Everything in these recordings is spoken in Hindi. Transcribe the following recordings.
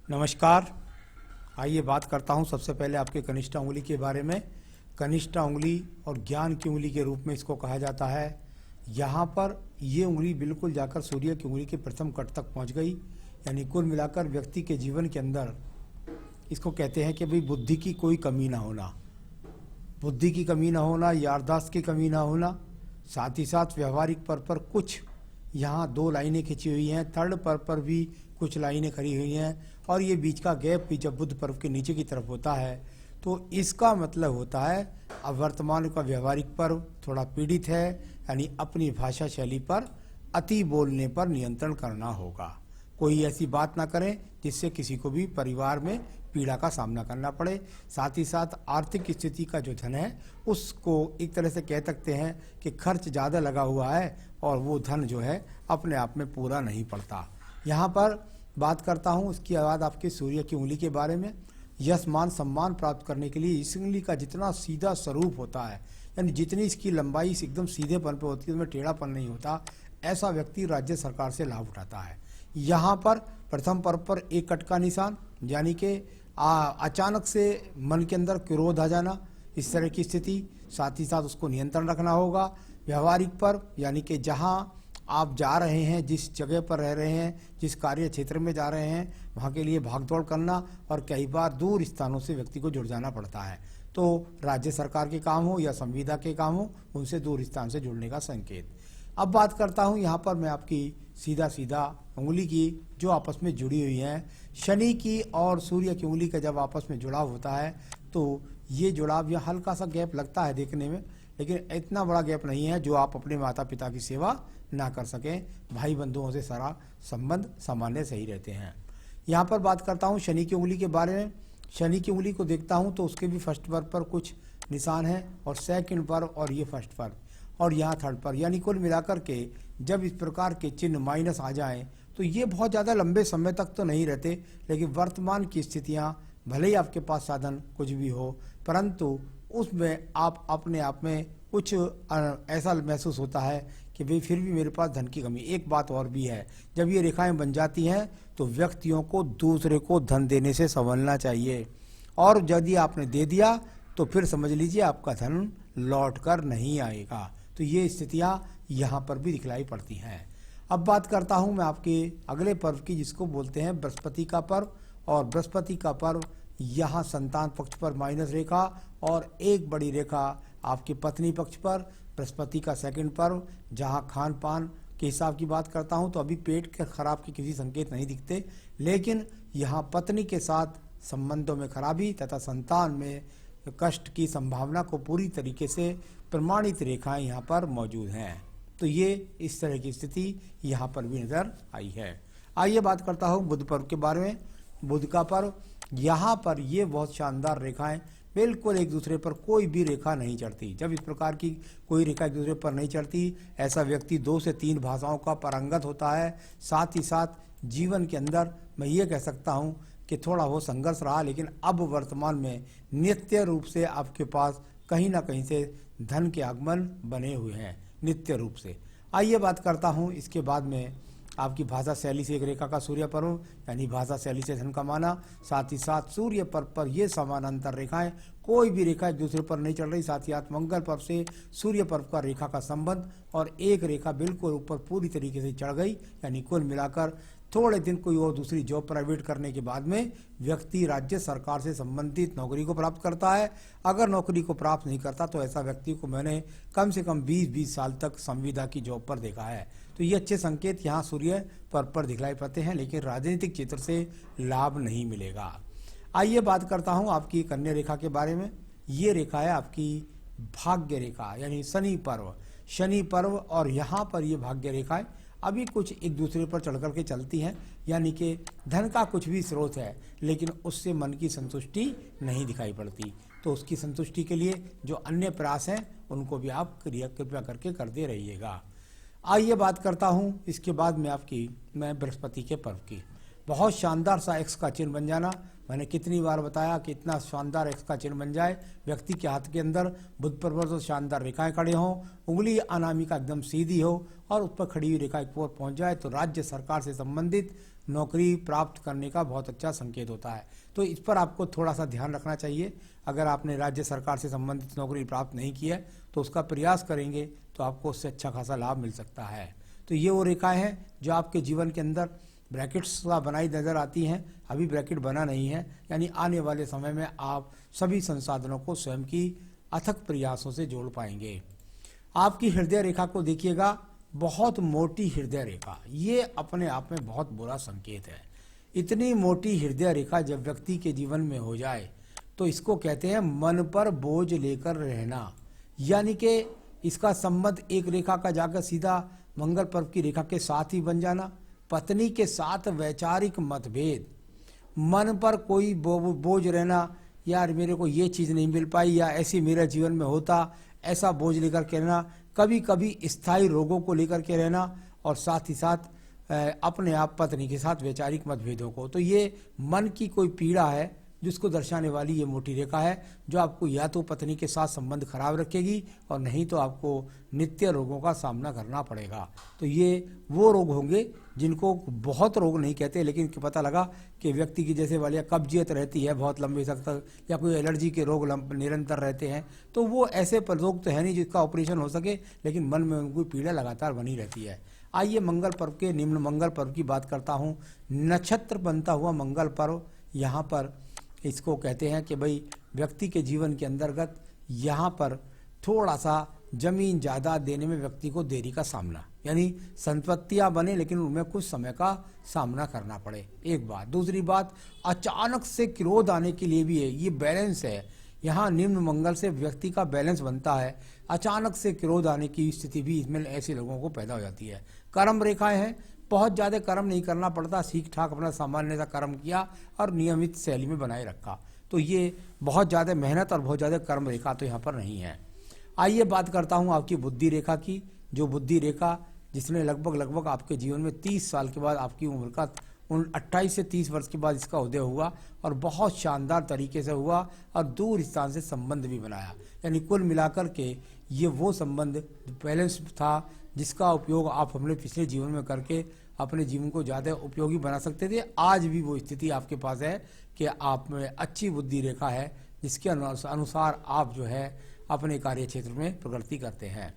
नमस्कार। आइए बात करता हूं सबसे पहले आपके कनिष्ठा उंगली के बारे में। कनिष्ठा उंगली और ज्ञान की उंगली के रूप में इसको कहा जाता है। यहाँ पर ये उंगली बिल्कुल जाकर सूर्य की उंगली के प्रथम कट तक पहुँच गई, यानी कुल मिलाकर व्यक्ति के जीवन के अंदर इसको कहते हैं कि भाई बुद्धि की कोई कमी ना होना, बुद्धि की कमी ना होना, याददाश्त की कमी ना होना, साथ ही साथ व्यवहारिक पर कुछ यहाँ 2 लाइनें खिंची हुई हैं, थर्ड पर भी कुछ लाइनें खड़ी हुई हैं, और ये बीच का गैप भी जब बुध पर्व के नीचे की तरफ होता है तो इसका मतलब होता है अब वर्तमान का व्यवहारिक पर्व थोड़ा पीड़ित है, यानी अपनी भाषा शैली पर अति बोलने पर नियंत्रण करना होगा। कोई ऐसी बात ना करें जिससे किसी को भी परिवार में पीड़ा का सामना करना पड़े। साथ ही साथ आर्थिक स्थिति का जो धन है उसको एक तरह से कह सकते हैं कि खर्च ज़्यादा लगा हुआ है और वो धन जो है अपने आप में पूरा नहीं पड़ता। यहाँ पर बात करता हूँ उसके बाद आपके सूर्य की उंगली के बारे में। यश मान सम्मान प्राप्त करने के लिए इस उंगली का जितना सीधा स्वरूप होता है, यानी जितनी इसकी लंबाई एकदम सीधेपन पे होती है, उसमें टेढ़ापन नहीं होता, ऐसा व्यक्ति राज्य सरकार से लाभ उठाता है। यहाँ पर प्रथम पर्व पर एक कट का निशान, यानी कि अचानक से मन के अंदर क्रोध आ जाना, इस तरह की स्थिति। साथ ही साथ उसको नियंत्रण रखना होगा। व्यवहारिक पर्व यानी कि जहाँ आप जा रहे हैं, जिस जगह पर रह रहे हैं, जिस कार्य क्षेत्र में जा रहे हैं, वहाँ के लिए भागदौड़ करना, और कई बार दूर स्थानों से व्यक्ति को जुड़ जाना पड़ता है। तो राज्य सरकार के काम हो या संविदा के काम हो, उनसे दूर स्थान से जुड़ने का संकेत। अब बात करता हूँ यहाँ पर मैं आपकी सीधा सीधा उंगली की जो आपस में जुड़ी हुई हैं। शनि की और सूर्य की उंगली का जब आपस में जुड़ाव होता है तो ये जुड़ाव, यह हल्का सा गैप लगता है देखने में, लेकिन इतना बड़ा गैप नहीं है जो आप अपने माता पिता की सेवा ना कर सकें। भाई बंधुओं से सारा संबंध सामान्य सही रहते हैं। यहाँ पर बात करता हूँ शनि की उंगली के बारे में। शनि की उंगली को देखता हूँ तो उसके भी फर्स्ट पर्व पर कुछ निशान हैं, और सेकंड पर्व और ये फर्स्ट पर्व, और यहाँ थर्ड पर्व, यानी कुल मिलाकर के जब इस प्रकार के चिन्ह माइनस आ जाएं तो ये बहुत ज़्यादा लंबे समय तक तो नहीं रहते, लेकिन वर्तमान की स्थितियाँ भले ही आपके पास साधन कुछ भी हो, परंतु उसमें आप अपने आप में कुछ ऐसा महसूस होता है कि भाई फिर भी मेरे पास धन की कमी। एक बात और भी है, जब ये रेखाएं बन जाती हैं तो व्यक्तियों को दूसरे को धन देने से संभलना चाहिए, और यदि आपने दे दिया तो फिर समझ लीजिए आपका धन लौट कर नहीं आएगा। तो ये स्थितियाँ यहाँ पर भी दिखलाई पड़ती हैं। अब बात करता हूँ मैं आपके अगले पर्व की, जिसको बोलते हैं बृहस्पति का पर्व। और बृहस्पति का पर्व यहाँ संतान पक्ष पर माइनस रेखा और एक बड़ी रेखा आपकी पत्नी पक्ष पर। बृहस्पति का सेकंड पर्व, जहाँ खान पान के हिसाब की बात करता हूँ तो अभी पेट के खराब के किसी संकेत नहीं दिखते, लेकिन यहाँ पत्नी के साथ संबंधों में खराबी तथा संतान में कष्ट की संभावना को पूरी तरीके से प्रमाणित रेखाएं यहाँ पर मौजूद हैं। तो ये इस तरह की स्थिति यहाँ पर भी नजर आई है। आइए बात करता हूँ बुध पर्व के बारे में। बुध का पर्व, यहाँ पर ये बहुत शानदार रेखाएं, बिल्कुल एक दूसरे पर कोई भी रेखा नहीं चढ़ती। जब इस प्रकार की कोई रेखा एक दूसरे पर नहीं चढ़ती, ऐसा व्यक्ति 2 से 3 भाषाओं का पारंगत होता है। साथ ही साथ जीवन के अंदर मैं ये कह सकता हूँ कि थोड़ा वो संघर्ष रहा, लेकिन अब वर्तमान में नित्य रूप से आपके पास कहीं ना कहीं से धन के आगमन बने हुए हैं, नित्य रूप से। आइए बात करता हूँ इसके बाद में आपकी भाषा शैली से एक रेखा का सूर्य पर्व, यानी भाषा शैली से धन कमाना। साथ ही साथ सूर्य पर्व पर ये समानांतर रेखाएं, कोई भी रेखा एक दूसरे पर नहीं चल रही। साथ ही साथ मंगल पर्व से सूर्य पर्व का रेखा का संबंध, और एक रेखा बिल्कुल ऊपर पूरी तरीके से चढ़ गई, यानी कुल मिलाकर थोड़े दिन कोई और दूसरी जॉब प्राइवेट करने के बाद में व्यक्ति राज्य सरकार से संबंधित नौकरी को प्राप्त करता है। अगर नौकरी को प्राप्त नहीं करता तो ऐसा व्यक्ति को मैंने कम से कम 20-20 साल तक संविदा की जॉब पर देखा है। तो ये अच्छे संकेत यहाँ सूर्य पर्व पर दिखलाई पड़ते हैं, लेकिन राजनीतिक क्षेत्र से लाभ नहीं मिलेगा। आइए बात करता हूँ आपकी कन्या रेखा के बारे में। ये रेखा है आपकी भाग्य रेखा, यानी शनि पर्व। शनि पर्व और यहाँ पर ये भाग्य रेखाएं अभी कुछ एक दूसरे पर चढ़ कर के चलती हैं, यानी कि धन का कुछ भी स्रोत है, लेकिन उससे मन की संतुष्टि नहीं दिखाई पड़ती। तो उसकी संतुष्टि के लिए जो अन्य प्रयास हैं उनको भी आप कृपया करके करते रहिएगा। आइए बात करता हूँ इसके बाद में मैं बृहस्पति के पर्व की। बहुत शानदार सा एक्स का चिन्ह बन जाना। मैंने कितनी बार बताया कि इतना शानदार एक्स का चिन्ह बन जाए, व्यक्ति के हाथ के अंदर बुध पर्वत और शानदार रेखाएं खड़े हों, उंगली अनामिका एकदम सीधी हो और उस पर खड़ी हुई रेखा एक ओर पहुंच जाए, तो राज्य सरकार से संबंधित नौकरी प्राप्त करने का बहुत अच्छा संकेत होता है। तो इस पर आपको थोड़ा सा ध्यान रखना चाहिए। अगर आपने राज्य सरकार से संबंधित नौकरी प्राप्त नहीं की है तो उसका प्रयास करेंगे तो आपको उससे अच्छा खासा लाभ मिल सकता है। तो ये वो रेखाएं हैं जो आपके जीवन के अंदर ब्रैकेट्स का बनाई नजर आती हैं। अभी ब्रैकेट बना नहीं है, यानी आने वाले समय में आप सभी संसाधनों को स्वयं की अथक प्रयासों से जोड़ पाएंगे। आपकी हृदय रेखा को देखिएगा, बहुत मोटी हृदय रेखा, ये अपने आप में बहुत बुरा संकेत है। इतनी मोटी हृदय रेखा जब व्यक्ति के जीवन में हो जाए तो इसको कहते हैं मन पर बोझ लेकर रहना, यानी कि इसका संबंध एक रेखा का जाकर सीधा मंगल पर्व की रेखा के साथ ही बन जाना। पत्नी के साथ वैचारिक मतभेद, मन पर कोई बोझ रहना, यार मेरे को ये चीज़ नहीं मिल पाई या ऐसी मेरे जीवन में होता, ऐसा बोझ लेकर के रहना, कभी कभी स्थायी रोगों को लेकर के रहना और साथ ही साथ अपने आप पत्नी के साथ वैचारिक मतभेदों को। तो ये मन की कोई पीड़ा है जिसको दर्शाने वाली ये मोटी रेखा है, जो आपको या तो पत्नी के साथ संबंध खराब रखेगी और नहीं तो आपको नित्य रोगों का सामना करना पड़ेगा। तो ये वो रोग होंगे जिनको बहुत रोग नहीं कहते, लेकिन पता लगा कि व्यक्ति की जैसे वाली कब्जियत रहती है बहुत लंबे समय तक, या कोई एलर्जी के रोग निरंतर रहते हैं, तो वो ऐसे रोग तो है नहीं जिसका ऑपरेशन हो सके, लेकिन मन में उनको पीड़ा लगातार बनी रहती है। आइए मंगल पर्व के निम्न मंगल पर्व की बात करता हूँ। नक्षत्र बनता हुआ मंगल पर्व, यहाँ पर इसको कहते हैं कि भाई व्यक्ति के जीवन के अंतर्गत यहाँ पर थोड़ा सा जमीन जायदाद देने में व्यक्ति को देरी का सामना, यानी संपत्तियां बने लेकिन उनमें कुछ समय का सामना करना पड़े, एक बात। दूसरी बात, अचानक से क्रोध आने के लिए भी है, ये बैलेंस है। यहाँ निम्न मंगल से व्यक्ति का बैलेंस बनता है, अचानक से क्रोध आने की स्थिति भी इसमें ऐसे लोगों को पैदा हो जाती है। कर्म रेखाएं हैं, बहुत ज़्यादा कर्म नहीं करना पड़ता, ठीक ठाक अपना सामान्य सा कर्म किया और नियमित शैली में बनाए रखा, तो ये बहुत ज़्यादा मेहनत और बहुत ज़्यादा कर्म रेखा तो यहाँ पर नहीं है। आइए बात करता हूँ आपकी बुद्धि रेखा की, जो बुद्धि रेखा जिसने लगभग आपके जीवन में 30 साल के बाद आपकी उम्र का 28 से 30 वर्ष के बाद इसका उदय हुआ और बहुत शानदार तरीके से हुआ और दूर स्थान से संबंध भी बनाया। यानी कुल मिलाकर के ये वो संबंध बैलेंस था जिसका उपयोग आप अपने पिछले जीवन में करके अपने जीवन को ज़्यादा उपयोगी बना सकते थे। आज भी वो स्थिति आपके पास है कि आप में अच्छी बुद्धि रेखा है जिसके अनुसार आप जो है अपने कार्य क्षेत्र में प्रगति करते हैं।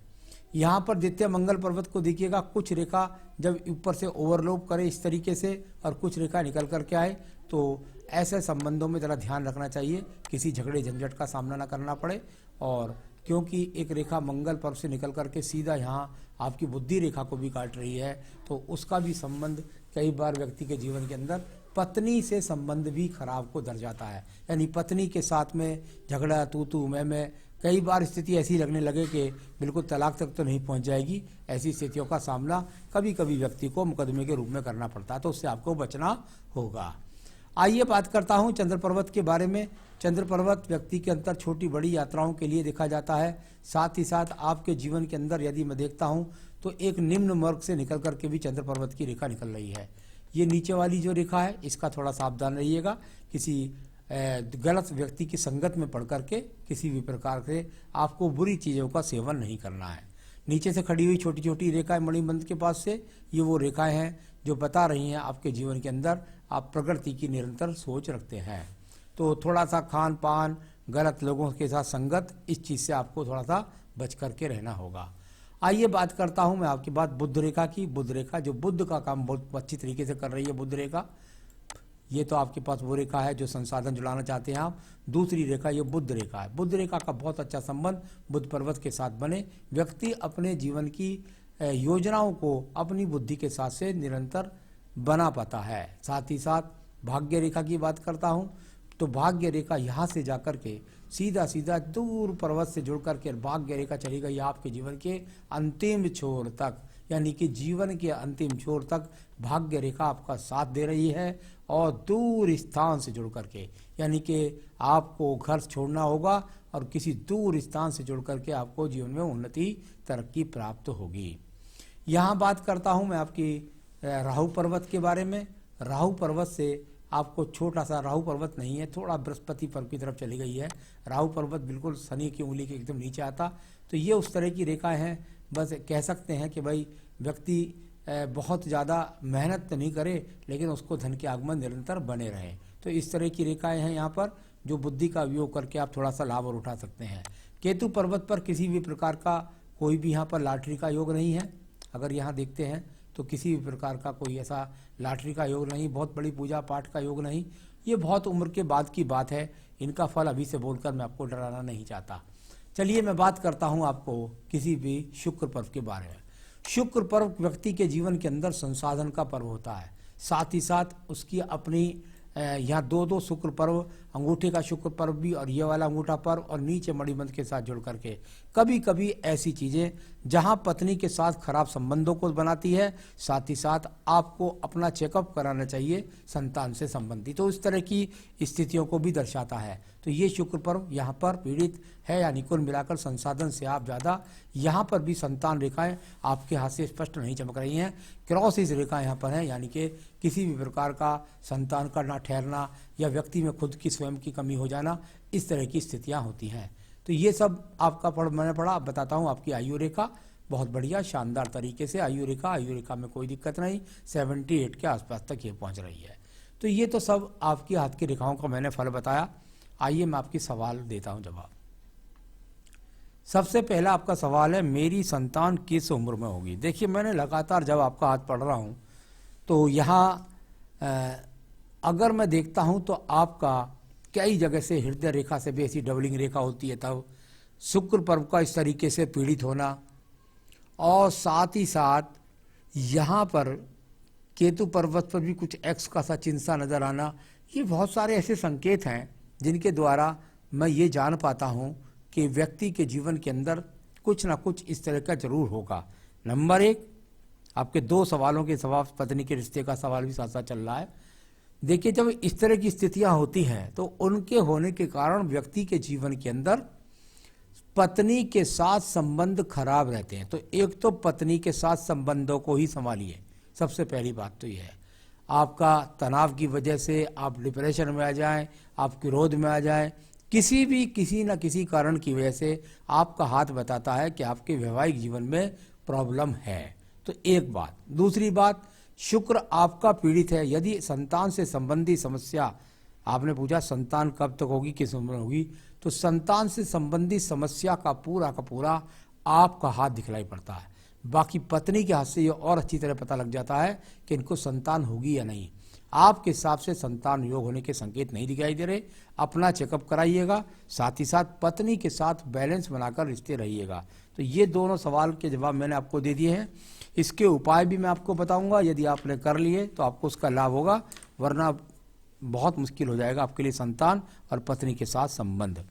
यहाँ पर द्वितीय मंगल पर्वत को देखिएगा, कुछ रेखा जब ऊपर से ओवरलोप करे इस तरीके से और कुछ रेखा निकल करके आए, तो ऐसे संबंधों में ज़रा ध्यान रखना चाहिए, किसी झगड़े झंझट का सामना ना करना पड़े। और क्योंकि एक रेखा मंगल पर्व से निकल करके सीधा यहाँ आपकी बुद्धि रेखा को भी काट रही है, तो उसका भी संबंध कई बार व्यक्ति के जीवन के अंदर पत्नी से संबंध भी खराब को दर जाता है। यानी पत्नी के साथ में झगड़ा, तू मैं कई बार स्थिति ऐसी लगने लगे कि बिल्कुल तलाक तक तो नहीं पहुंच जाएगी, ऐसी स्थितियों का सामना कभी कभी व्यक्ति को मुकदमे के रूप में करना पड़ता है, तो उससे आपको बचना होगा। आइए बात करता हूं चंद्र पर्वत के बारे में। चंद्र पर्वत व्यक्ति के अंदर छोटी बड़ी यात्राओं के लिए देखा जाता है। साथ ही साथ आपके जीवन के अंदर यदि मैं देखता हूं तो एक निम्न मार्ग से निकल करके भी चंद्र पर्वत की रेखा निकल रही है। ये नीचे वाली जो रेखा है इसका थोड़ा सावधान रहिएगा, किसी गलत व्यक्ति की संगत में पड़ करके किसी भी प्रकार से आपको बुरी चीज़ों का सेवन नहीं करना है। नीचे से खड़ी हुई छोटी छोटी रेखाएं मणिबंध के पास से, ये वो रेखाएं हैं जो बता रही हैं आपके जीवन के अंदर आप प्रगति की निरंतर सोच रखते हैं। तो थोड़ा सा खान पान, गलत लोगों के साथ संगत, इस चीज़ से आपको थोड़ा सा बच करके रहना होगा। आइए बात करता हूं मैं आपकी बात बुध रेखा की। बुध रेखा जो बुध का काम बहुत अच्छी तरीके से कर रही है बुध रेखा, ये तो आपके पास वो रेखा है जो संसाधन जुड़ाना चाहते हैं आप। दूसरी रेखा ये बुध रेखा है। बुध रेखा का बहुत अच्छा संबंध बुध पर्वत के साथ बने, व्यक्ति अपने जीवन की योजनाओं को अपनी बुद्धि के साथ से निरंतर बना पाता है। साथ ही साथ भाग्य रेखा की बात करता हूँ तो भाग्य रेखा यहाँ से जाकर के सीधा सीधा दूर पर्वत से जुड़ करके भाग्य रेखा चली गई आपके जीवन के अंतिम छोर तक, यानी कि जीवन के अंतिम छोर तक भाग्य रेखा आपका साथ दे रही है और दूर स्थान से जुड़ करके, यानी कि आपको घर छोड़ना होगा और किसी दूर स्थान से जुड़ करके आपको जीवन में उन्नति तरक्की प्राप्त होगी। यहाँ बात करता हूँ मैं आपकी राहु पर्वत के बारे में। राहु पर्वत से आपको छोटा सा, राहु पर्वत नहीं है, थोड़ा बृहस्पति पर्व की तरफ चली गई है। राहु पर्वत बिल्कुल शनि की उंगली के एकदम नीचे आता। तो ये उस तरह की रेखाएं हैं। बस कह सकते हैं कि भाई व्यक्ति बहुत ज़्यादा मेहनत तो नहीं करे, लेकिन उसको धन के आगमन निरंतर बने रहे। तो इस तरह की रेखाएं हैं यहाँ पर, जो बुद्धि का उपयोग करके आप थोड़ा सा लाभ और उठा सकते हैं। केतु पर्वत पर किसी भी प्रकार का कोई भी यहाँ पर लॉटरी का योग नहीं है। अगर यहाँ देखते हैं तो किसी भी प्रकार का कोई ऐसा लॉटरी का योग नहीं, बहुत बड़ी पूजा पाठ का योग नहीं। ये बहुत उम्र के बाद की बात है। इनका फल अभी से बोलकर मैं आपको डराना नहीं चाहता। चलिए मैं बात करता हूँ आपको किसी भी शुक्र पर्व के बारे में। शुक्र पर्व व्यक्ति के जीवन के अंदर संसाधन का पर्व होता है। साथ ही साथ उसकी अपनी यहाँ दो शुक्र पर्व, अंगूठे का शुक्र पर्व भी और ये वाला अंगूठा पर्व, और नीचे मणिबंध के साथ जुड़ करके कभी कभी ऐसी चीज़ें जहाँ पत्नी के साथ खराब संबंधों को बनाती है। साथ ही साथ आपको अपना चेकअप कराना चाहिए संतान से संबंधित, तो इस तरह की स्थितियों को भी दर्शाता है। तो ये शुक्र पर्व यहाँ पर पीड़ित है, यानी कुल मिलाकर संसाधन से आप ज़्यादा, यहाँ पर भी संतान रेखाएं आपके हाथ से स्पष्ट नहीं चमक रही हैं। क्रॉस इस रेखा यहाँ पर है, यानी कि किसी भी प्रकार का संतान का ना ठहरना या व्यक्ति में खुद की स्वयं की कमी हो जाना, इस तरह की स्थितियाँ होती हैं। तो ये सब आपका मैंने पढ़ा। अब बताता हूँ आपकी आयु रेखा। बहुत बढ़िया शानदार तरीके से आयु रेखा में कोई दिक्कत नहीं, 78 के आसपास तक ये पहुँच रही है। तो ये तो सब आपकी हाथ की रेखाओं का मैंने फल बताया। आइए मैं आपकी सवाल देता हूं जवाब। सबसे पहला आपका सवाल है, मेरी संतान किस उम्र में होगी। देखिए मैंने लगातार जब आपका हाथ पढ़ रहा हूं तो यहाँ अगर मैं देखता हूं तो आपका कई जगह से हृदय रेखा से भी ऐसी डबलिंग रेखा होती है, तब शुक्र पर्व का इस तरीके से पीड़ित होना, और साथ ही साथ यहाँ पर केतु पर्वत पर भी कुछ एक्स का सा चिन्ह सा नजर आना। ये बहुत सारे ऐसे संकेत हैं जिनके द्वारा मैं ये जान पाता हूँ कि व्यक्ति के जीवन के अंदर कुछ ना कुछ इस तरह का जरूर होगा। नंबर 1, आपके 2 सवालों के जवाब, पत्नी के रिश्ते का सवाल भी साथ साथ चल रहा है। देखिए जब इस तरह की स्थितियां होती हैं तो उनके होने के कारण व्यक्ति के जीवन के अंदर पत्नी के साथ संबंध खराब रहते हैं। तो एक तो पत्नी के साथ संबंधों को ही संभालिए, सबसे पहली बात तो यह है। आपका तनाव की वजह से आप डिप्रेशन में आ जाएं, आप क्रोध में आ जाएं, किसी न किसी कारण की वजह से आपका हाथ बताता है कि आपके वैवाहिक जीवन में प्रॉब्लम है। तो एक बात। दूसरी बात, शुक्र आपका पीड़ित है। यदि संतान से संबंधी समस्या, आपने पूछा संतान कब तक होगी, किस उम्र में होगी, तो संतान से संबंधी समस्या का पूरा आपका हाथ दिखलाई पड़ता है। बाकी पत्नी के हाथ से ये और अच्छी तरह पता लग जाता है कि इनको संतान होगी या नहीं। आपके हिसाब से संतान योग होने के संकेत नहीं दिखाई दे रहे। अपना चेकअप कराइएगा, साथ ही साथ पत्नी के साथ बैलेंस बनाकर रिश्ते रहिएगा। तो ये दोनों सवाल के जवाब मैंने आपको दे दिए हैं। इसके उपाय भी मैं आपको बताऊंगा, यदि आपने कर लिए तो आपको उसका लाभ होगा, वरना बहुत मुश्किल हो जाएगा आपके लिए संतान और पत्नी के साथ संबंध।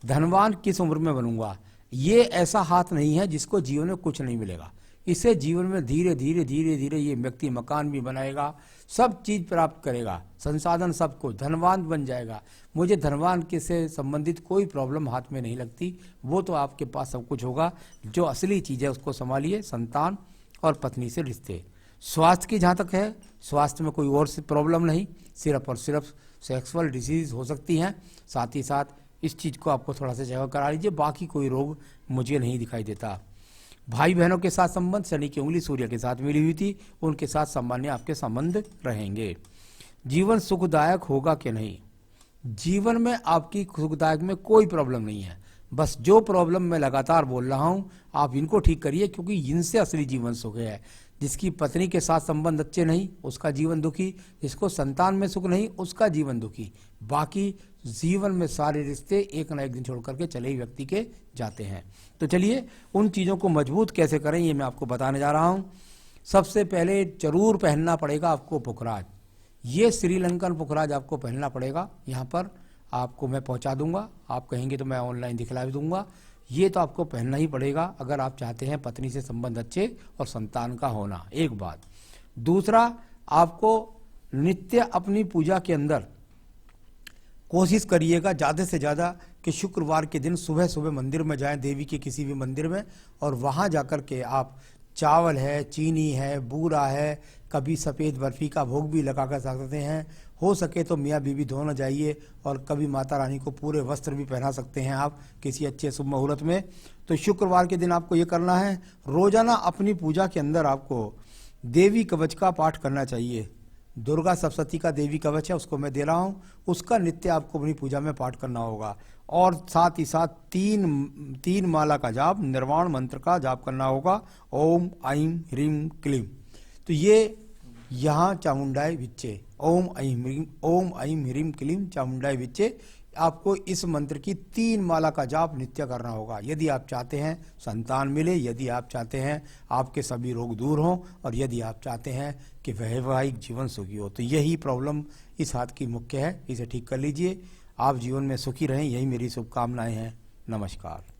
धनवान किस उम्र में बनूंगा, ये ऐसा हाथ नहीं है जिसको जीवन में कुछ नहीं मिलेगा। इससे जीवन में धीरे धीरे ये व्यक्ति मकान भी बनाएगा, सब चीज प्राप्त करेगा, संसाधन सबको, धनवान बन जाएगा। मुझे धनवान के से संबंधित कोई प्रॉब्लम हाथ में नहीं लगती। वो तो आपके पास सब कुछ होगा। जो असली चीज है उसको संभालिए, संतान और पत्नी से रिश्ते। स्वास्थ्य की जहाँ तक है, स्वास्थ्य में कोई और प्रॉब्लम नहीं, सिर्फ और सिर्फ सेक्सुअल डिसीज हो सकती हैं। साथ ही साथ इस चीज़ को आपको थोड़ा सा चेकअप करा लीजिए, बाकी कोई रोग मुझे नहीं दिखाई देता। भाई बहनों के साथ संबंध, शनि की उंगली सूर्य के साथ मिली हुई थी, उनके साथ सामान्य आपके संबंध रहेंगे। जीवन सुखदायक होगा कि नहीं, जीवन में आपकी सुखदायक में कोई प्रॉब्लम नहीं है। बस जो प्रॉब्लम मैं लगातार बोल रहा हूँ आप इनको ठीक करिए, क्योंकि इनसे असली जीवन सुख है। जिसकी पत्नी के साथ संबंध अच्छे नहीं उसका जीवन दुखी, जिसको संतान में सुख नहीं उसका जीवन दुखी। बाकी जीवन में सारे रिश्ते एक ना एक दिन छोड़ करके चले ही व्यक्ति के जाते हैं। तो चलिए उन चीज़ों को मजबूत कैसे करें ये मैं आपको बताने जा रहा हूँ। सबसे पहले जरूर पहनना पड़ेगा आपको पुखराज। ये श्रीलंकन पुखराज आपको पहनना पड़ेगा। यहाँ पर आपको मैं पहुँचा दूंगा, आप कहेंगे तो मैं ऑनलाइन दिखला भी दूंगा। ये तो आपको पहनना ही पड़ेगा अगर आप चाहते हैं पत्नी से संबंध अच्छे और संतान का होना, एक बात। दूसरा, आपको नित्य अपनी पूजा के अंदर कोशिश करिएगा ज़्यादा से ज़्यादा कि शुक्रवार के दिन सुबह सुबह मंदिर में जाएं, देवी के किसी भी मंदिर में, और वहाँ जाकर के आप चावल है, चीनी है, बूरा है कभी सफ़ेद बर्फ़ी का भोग भी लगा कर सकते हैं। हो सके तो मियाँ बीवी दोनों जाइए और कभी माता रानी को पूरे वस्त्र भी पहना सकते हैं आप किसी अच्छे शुभ मुहूर्त में। तो शुक्रवार के दिन आपको ये करना है, रोजाना अपनी पूजा के अंदर आपको देवी कवच का पाठ करना चाहिए। दुर्गा सप्तशती का देवी कवच है, उसको मैं दे रहा हूँ, उसका नित्य आपको अपनी पूजा में पाठ करना होगा। और साथ ही साथ तीन माला का जाप, निर्वाण मंत्र का जाप करना होगा, ओम ऐं ह्रीं क्लीं। तो ये यहाँ चामुंडाय विच्चे, ओम ऐं ह्रीं क्लीं चामुंडाय विच्चे, आपको इस मंत्र की 3 माला का जाप नित्य करना होगा। यदि आप चाहते हैं संतान मिले, यदि आप चाहते हैं आपके सभी रोग दूर हों, और यदि आप चाहते हैं कि वैवाहिक जीवन सुखी हो, तो यही प्रॉब्लम इस हाथ की मुख्य है, इसे ठीक कर लीजिए। आप जीवन में सुखी रहें, यही मेरी शुभकामनाएं हैं। नमस्कार।